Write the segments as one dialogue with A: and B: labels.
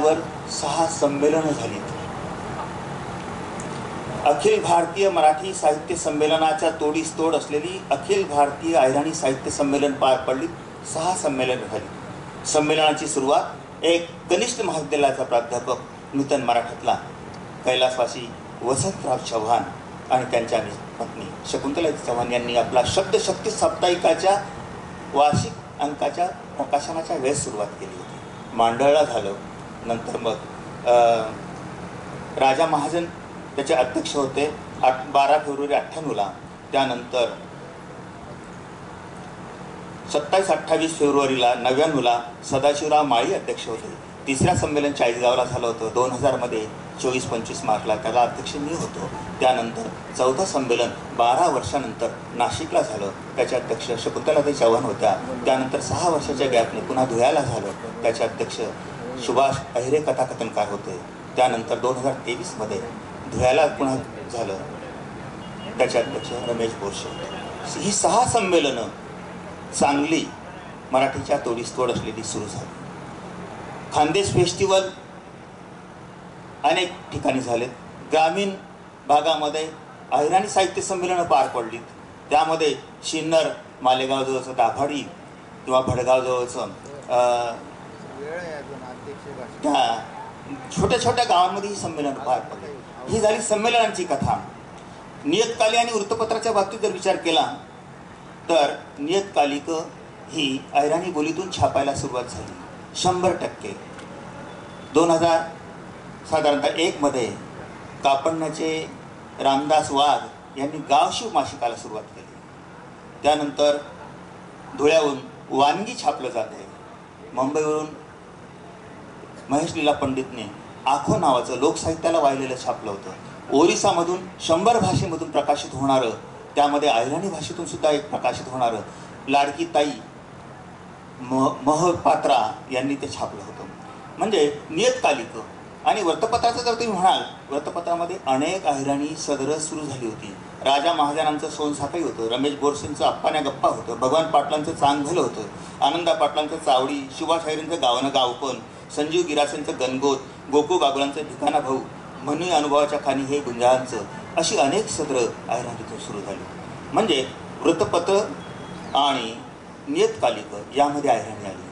A: Festival 6 संमेलनं झाली. अखिल भारतीय मराठी साहित्य संमेलनाच्या तोडीस तोड असलेली अखिल भारतीय अहिराणी साहित्य संमेलन पार पडली. 6 संमेलन झाली. संमेलनाची सुरुवात एक कनिष्ठ महाविद्यालयाचा प्राध्यापक नूतन मराठीतला कैलासवासी वसंतराव चव्हाण आणि त्यांच्या पत्नी शकुंतला चव्हाण यांनी आपला शब्दशक्ती साप्ताहिकाच्या वार्षिक अंकाच्या प्रकाशनाच्या वेळेस सुरुवात केली होती. मांडळला झालं. नंतर मग राजा महाजन त्याचे अध्यक्ष होते 12 फेब्रुवारी 98ला. त्यानंतर 27-28 फेब्रुवारीला 99ला सदाशिवराव माळी अध्यक्ष होते. तिसऱ्या संमेलन चाळीसगावला झालं होतं 2000मध्ये. 24-25 मार्चला त्याला अध्यक्ष मी होतो. त्यानंतर 4थं संमेलन 12 वर्षानंतर नाशिकला झालं. त्याचे अध्यक्ष शकुंतलाताई चव्हाण होत्या. त्यानंतर 6 वर्षाच्या गॅपने पुन्हा धुळ्याला झालं. त्याचे अध्यक्ष सुभाष अहिरे कथाकथनकार होते. त्यानंतर 2023मध्ये धुळ्याला पुन्हा झालं. त्याचे अध्यक्ष रमेश बोरसे होते. ही 6 संमेलनं चांगली मराठीच्या तोडीस तोड असलेली सुरू झाली. खानदेश फेस्टिवल अनेक ठिकाणी झालेत. ग्रामीण भागामध्ये अहिराणी साहित्य संमेलनं पार पडलीत. त्यामध्ये शिन्नर मालेगावजवळचं दाभाडी किंवा भडगावजवळचं त्या छोट्या छोट्या गावांमध्ये ही संमेलनं पार पडली. ही झाली संमेलनांची कथा. नियतकाली आणि वृत्तपत्राच्या बाबतीत जर विचार केला तर नियतकालिक ही अहिराणी बोलीतून छापायला सुरुवात झाली 100%. 2000 साधारणतः 1मध्ये कापडण्याचे रामदास वाघ यांनी गावशिव मासिकाला सुरुवात केली. त्यानंतर धुळ्याहून वानगी छापलं जात आहे. मुंबईवरून महेश लीला पंडितने आखो नावाचं लोकसाहित्याला वाहिलेलं छापलं होतं. ओरिसामधून 100 भाषेमधून प्रकाशित होणारं, त्यामध्ये अहिराणी भाषेतून सुद्धा एक प्रकाशित होणारं लाडकी ताई महपात्रा यांनी ते छापलं होतं. म्हणजे नियतकालिक आणि वृत्तपत्राचं जर तुम्ही म्हणाल, वृत्तपत्रामध्ये अनेक अहिराणी सदरं सुरू झाली होती. राजा महाजनांचं सोनसाखळी होतं, रमेश बोरसेंचं अप्पाण्या गप्पा होतं, भगवान पाटलांचं चांगभलं होतं, आनंदा पाटलांचं चावडी, सुभाष अहिरेंचं गावनं गावपण, संजीव गिरासेंचं गणगोत, गोकू बागुलांचं ठिकाणा भाऊ, मनी अनुभवाच्या खाणी हे गुंजाळांचं, अशी अनेक सदरं अहिराणीतून सुरू झाली. म्हणजे वृत्तपत्र आणि नियतकालिक यामध्ये अहिराणी आली.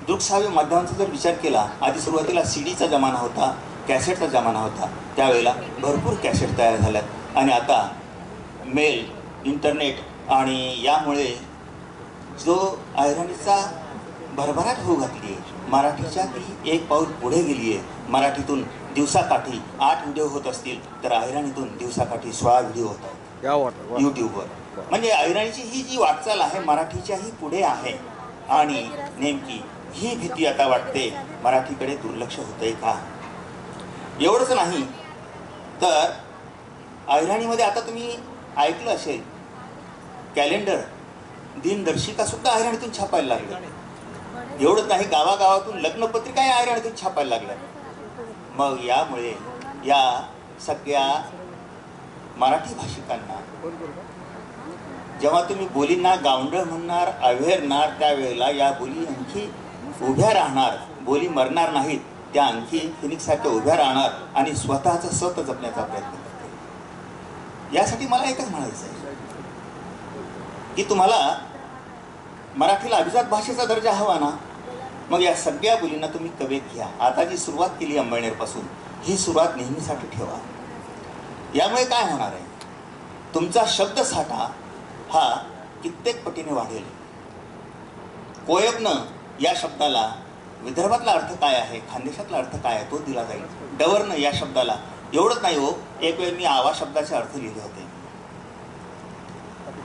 A: दृकश्राव्य माध्यमांचा जर विचार केला, आधी सुरुवातीला सीडीचा जमाना होता, कॅसेटचा जमाना होता. त्यावेळेला भरपूर कॅसेट तयार झाल्यात आणि आता मेल, इंटरनेट आणि यामुळे जो अहिराणीचा भरभराट होऊ घातली आहे, मराठीच्या ती एक पाऊल पुढे गेली आहे. मराठीतून दिवसाकाठी 8 व्हिडिओ होत असतील तर अहिराणीतून दिवसाकाठी 16 व्हिडिओ होतात यूट्यूबवर. म्हणजे अहिराणीची ही जी वाटचाल आहे मराठीच्याही पुढे आहे. आणि नेमकी ही भीती आता वाटते, मराठीकडे दुर्लक्ष होतंय का? एवढंच नाही तर अहिराणीमध्ये आता तुम्ही ऐकलं असेल, कॅलेंडर, दिनदर्शिका सुद्धा अहिराणीतून छापायला लागलं. एवढंच नाही, गावागावातून लग्नपत्रिका या अहिराणीतून छापायला लागल्या. मग यामुळे या सगळ्या मराठी भाषिकांना जेव्हा तुम्ही बोलींना गावंढळ म्हणणार, अव्हेरणार, त्यावेळेला या बोली आणखी उभ्या राहणार, बोली मरणार नाहीत, त्या आणखी फिनिक्ससारख्या उभ्या राहणार आणि स्वतःचं स्वतः जपण्याचा प्रयत्न करते. यासाठी मला एकच म्हणायचं आहे की तुम्हाला मराठीला अभिजात भाषेचा दर्जा हवा ना, मग या सगळ्या बोलींना तुम्ही कवेत घ्या. आता जी सुरुवात केली अंबळनेरपासून, ही सुरुवात नेहमीसाठी ठेवा. यामुळे काय होणार आहे, तुमचा शब्दसाठा हा कित्येक पटीने वाढेल. कोयबनं या शब्दाला विदर्भातला अर्थ काय आहे, खानदेशातला अर्थ काय आहे तो दिला जाईल. डवरनं या शब्दाला, एवढंच नाही हो, एक वेळ मी आवा शब्दाचे अर्थ लिहिले होते.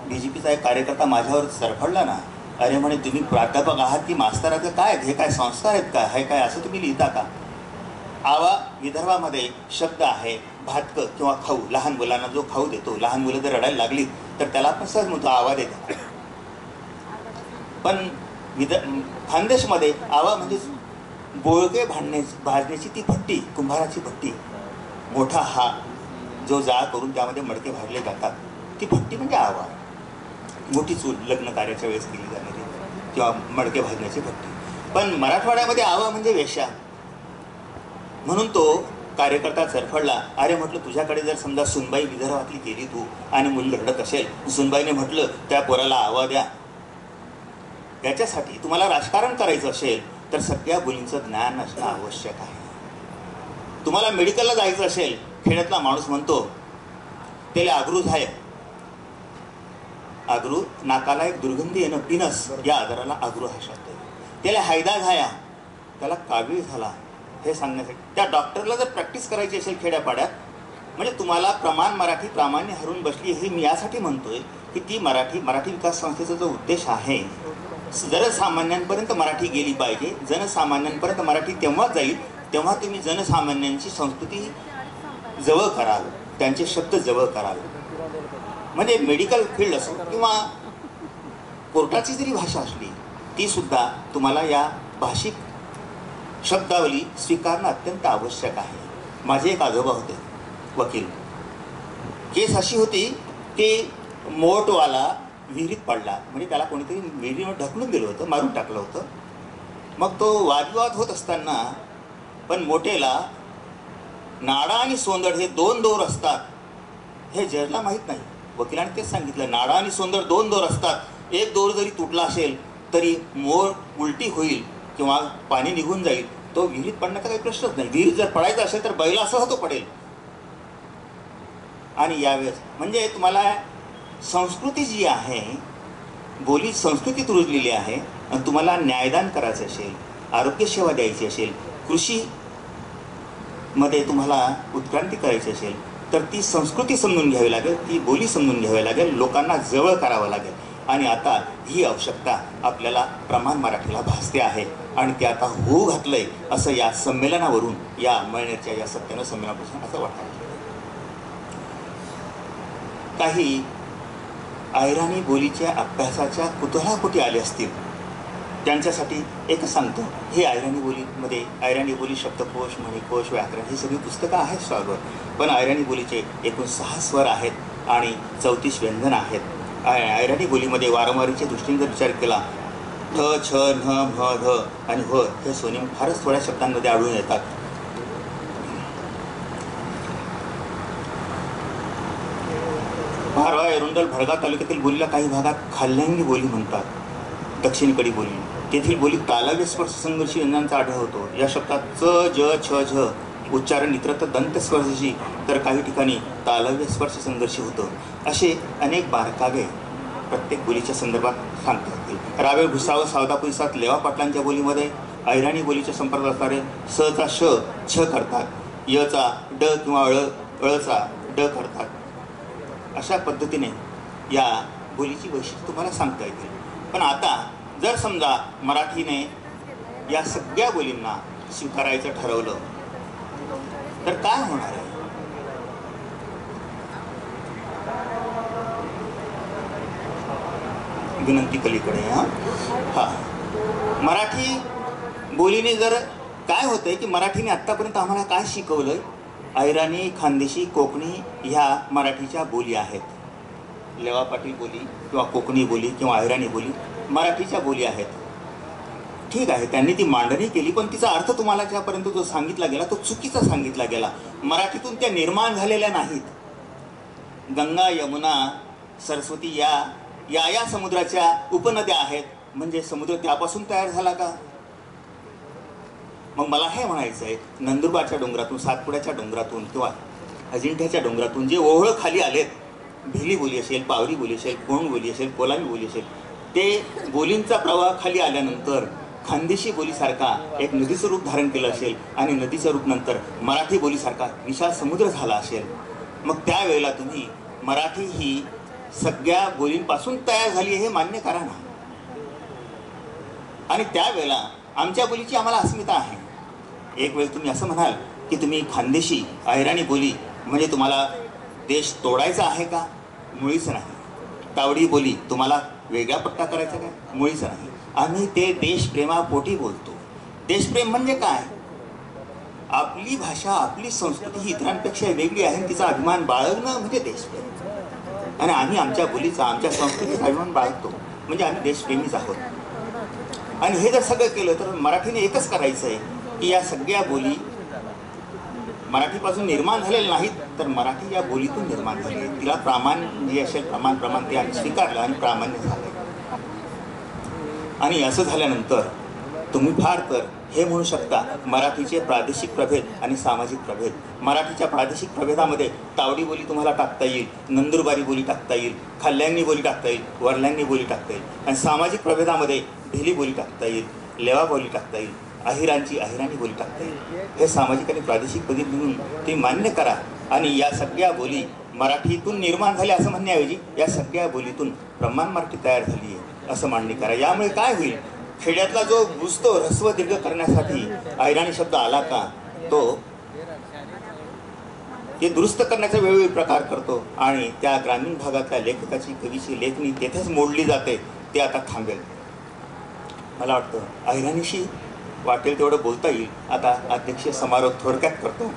A: बीजेपीचा एक कार्यकर्ता माझ्यावर सरफडला ना, अरे म्हणे तुम्ही प्राध्यापक आहात की मास्तर आहात, काय हे काय संस्कार आहेत का, हे काय असं तुम्ही लिहिता का? आवा विदर्भामध्ये शब्द आहे भातकं किंवा खाऊ. लहान मुलांना जो खाऊ देतो, लहान मुलं जर रडायला लागली तर त्याला आपण सहज म्हणतो आवा देतो. पण खानदेशमध्ये आवा म्हणजे बोळगे भाजण्याची ती भट्टी, कुंभाराची भट्टी, मोठा हा जो जाळ करून त्यामध्ये मडके भाजले जातात, ती भट्टी म्हणजे आवा. मोठी चूल लग्न कार्याच्या वेळेस केली जाणारी किंवा मडके भाजण्याची भट्टी. पण मराठवाड्यामध्ये आवा म्हणजे वेश्या. म्हणून तो कार्यकर्ता चरफडला. अरे म्हटलं, तुझ्याकडे जर समजा सुनबाई विदर्भातली गेली तू आणि मुलं रडत असेल, सुनबाईने म्हटलं त्या पोराला आवा द्या. याच्यासाठी तुम्हाला राजकारण करायचं असेल तर सगळ्या बोलींचं ज्ञान असणं आवश्यक आहे. तुम्हाला मेडिकलला जायचं असेल, खेड्यातला माणूस म्हणतो त्याला आगरू झाय, आगरू नाकाला एक दुर्गंधी येणं, पिनस या आजाराला आगरू हा शब्द. त्याला हायदा झाया, त्याला कावीळ झाला, हे सांगण्यासाठी त्या डॉक्टरला जर प्रॅक्टिस करायची असेल खेड्यापाड्यात, म्हणजे तुम्हाला प्रमाण मराठी प्रामाण्य हरून बसली. हे मी यासाठी म्हणतोय की ती मराठी विकास संस्थेचा जो उद्देश आहे, जनसामान्यांपर्यंत मराठी गेली पाहिजे. जनसामान्यांपर्यंत मराठी तेव्हाच जाईल तेव्हा तुम्ही जनसामान्यांची संस्कृती जवळ कराल, त्यांचे शब्द जवळ कराल. म्हणजे मेडिकल फील्ड असो किंवा कोर्टाची जरी भाषा असली, ती सुद्धा तुम्हाला या भाषिक शब्दावली स्वीकारणं अत्यंत आवश्यक आहे. माझे एक आजोबा होते वकील. केस अशी होती की मोटवाला विहिरीत पडला, म्हणजे त्याला कोणीतरी विहिरीमध्ये ढकलून दिलं होतं, मारून टाकलं होतं. मग तो वादविवाद होत असताना, पण मोठेला नाडा आणि सोंदड हे दोन दोर असतात हे जजला माहीत नाही. वकिलाने तेच सांगितलं, नाडा आणि सोंदड दोन दोर असतात, एक दोर जरी तुटला असेल तरी मोर उलटी होईल किंवा पाणी निघून जाईल, तो विहिरीत पडण्याचा काही प्रश्नच नाही. विहिरीत जर पडायचा असेल तर बैलासह तो पडेल. आणि यावेळेस म्हणजे तुम्हाला संस्कृती जी आहे, बोली संस्कृतीत रुजलेली आहे, आणि तुम्हाला न्यायदान करायचं असेल, आरोग्यसेवा द्यायची असेल, कृषीमध्ये तुम्हाला उत्क्रांती करायची असेल, तर ती संस्कृती समजून घ्यावी लागेल, ती बोली समजून घ्यावी लागेल, लोकांना जवळ करावं लागेल. आणि आता ही आवश्यकता आपल्याला प्रमाण मराठीला भासते आहे आणि ते आता होऊ घातलंय असं या संमेलनावरून, या मळनेरच्या या 97 संमेलनापासून असं वाटतं. काही अहिराणी बोलीच्या अभ्यासाच्या कुतूहलापोटी आले असतील त्यांच्यासाठी एक सांगतो. हे अहिराणी बोलीमध्ये अहिराणी बोली शब्दकोश, मणिकोश, व्याकरण ही सगळी पुस्तकं आहेत स्वागत. पण अहिराणी बोलीचे एकूण 6 स्वर आहेत आणि 34 व्यंजन आहेत. अहिराणी बोलीमध्ये वारंवारीच्या दृष्टीने जर विचार केला, ठ, छ, न, म, ध आणि ह हे स्वनिम फारच थोड्या शब्दांमध्ये आढळून येतात. भारवा, एरुंडल, भडगाव तालुक्यातील बोलीला काही भागात खाल्ल्यांगी बोली म्हणतात. दक्षिणेकडील बोली, तेथील बोली तालव्य स्पर्श संघर्षी व्यंजनांचा आढळ होतो. या शब्दात च, ज, छ, झ उच्चारण इतरत्र दंत स्पर्शी, तर काही ठिकाणी तालव्य स्पर्श संघर्षी होतं. असे अनेक बारकावे प्रत्येक बोलीच्या संदर्भात सांगता येतील. रावेळ, भुसावळ, सावदापुरी सात लेवा पाटलांच्या बोलीमध्ये अहिराणी बोलीच्या संपर्कात असणारे स चा श छ करतात, य चा ड किंवा ळ चा ड करतात. अशा पद्धतीने या बोलीची वैशिष्ट्य तुम्हाला सांगता येतील. पण आता जर समजा मराठीने या सगळ्या बोलींना स्वीकारायचं ठरवलं तर काय होणार आहे? विनंती पलीकडे. हा मराठी बोलीने जर काय होतंय की मराठीने आत्तापर्यंत आम्हाला काय शिकवलंय? अहिराणी, खानदेशी, कोकणी ह्या मराठीच्या बोली आहेत. लेवा पाटील बोली किंवा कोकणी बोली किंवा अहिराणी बोली मराठीच्या बोली आहेत. ठीक आहे, त्यांनी ती मांडणी केली, पण तिचा अर्थ तुम्हाला ज्यापर्यंत जो सांगितला गेला तो चुकीचा सांगितला गेला. मराठीतून त्या निर्माण झालेल्या नाहीत. गंगा, यमुना, सरस्वती या समुद्राच्या उपनद्या आहेत, म्हणजे समुद्र त्यापासून तयार झाला का? मग मला हे म्हणायचं आहे, नंदुरबारच्या डोंगरातून, सातपुड्याच्या डोंगरातून किंवा अजिंठ्याच्या डोंगरातून जे ओहळ खाली आलेत, भिली बोली असेल, पावरी बोली असेल, कोण बोली असेल, कोलामी बोली असेल, ते बोलींचा प्रवाह खाली आल्यानंतर खानदेशी बोलीसारखा एक नदीचं रूप धारण केलं असेल आणि नदीचं रूप नंतर मराठी बोलीसारखा विशाल समुद्र झाला असेल. मग त्यावेळेला तुम्ही मराठी ही सगळ्या बोलींपासून तयार झाली हे मान्य करा ना. आणि त्यावेळेला आमच्या बोलीची आम्हाला अस्मिता आहे. एक वेळ तुम्ही असं म्हणाल की तुम्ही खानदेशी अहिराणी बोली म्हणजे तुम्हाला देश तोडायचा आहे का? मुळीच नाही. तावडी बोली तुम्हाला वेगळा पट्टा करायचा काय? मुळीच नाही. आम्ही ते देशप्रेमापोटी बोलतो. देशप्रेम म्हणजे काय? आपली भाषा, आपली संस्कृती ही इतरांपेक्षा वेगळी आहे, तिचा अभिमान बाळगणं म्हणजे देशप्रेम. आणि आम्ही आमच्या बोलीचा, आमच्या संस्कृतीचा अभिमान बाळगतो म्हणजे आम्ही देशप्रेमीच आहोत. आणि हे जर सगळं केलं तर मराठीने एकच करायचं आहे की या सगळ्या बोली मराठीपासून निर्माण झालेल्या नाहीत, तर मराठी या बोलीतून निर्माण झाली आहे. तिला प्रामाण्य जे असेल प्रमाण ते आम्ही स्वीकारलं आणि प्रामाण्य झालं. आणि असं झाल्यानंतर तुम्ही फार तर हे म्हणू शकता मराठीचे प्रादेशिक प्रभेद आणि सामाजिक प्रभेद. मराठीच्या प्रादेशिक प्रभेदामध्ये तावडी बोली तुम्हाला टाकता येईल, नंदुरबारी बोली टाकता येईल, खाल्ल्यांनी बोली टाकता येईल, वरल्यांनी बोली टाकता येईल. आणि सामाजिक प्रभेदामध्ये ढिली बोली टाकता येईल, लेवा बोली टाकता येईल, अहिराणी बोली टाकता येईल. हे सामाजिक आणि प्रादेशिक पद्धती म्हणून ते मान्य करा. आणि या सगळ्या बोली मराठीतून निर्माण झाल्या असं म्हणण्याऐवजी या सगळ्या बोलीतून प्रमाण मराठी तयार झाली आहे असं मांडणी करा. यामुळे काय होईल, खेड्यातला जो बुजतो ऱ्हस्व दीर्घ करण्यासाठी अहिराणी शब्द आला का तो ते दुरुस्त करण्याचे वेगवेगळे प्रकार करतो आणि त्या ग्रामीण भागातल्या लेखकाची कवीची लेखणी तेथेच मोडली जाते. ते आता थांबेल. मला वाटतं अहिराणीशी वाटेल तेवढं बोलता येईल. आता अध्यक्षीय समारोह थोडक्यात करतो.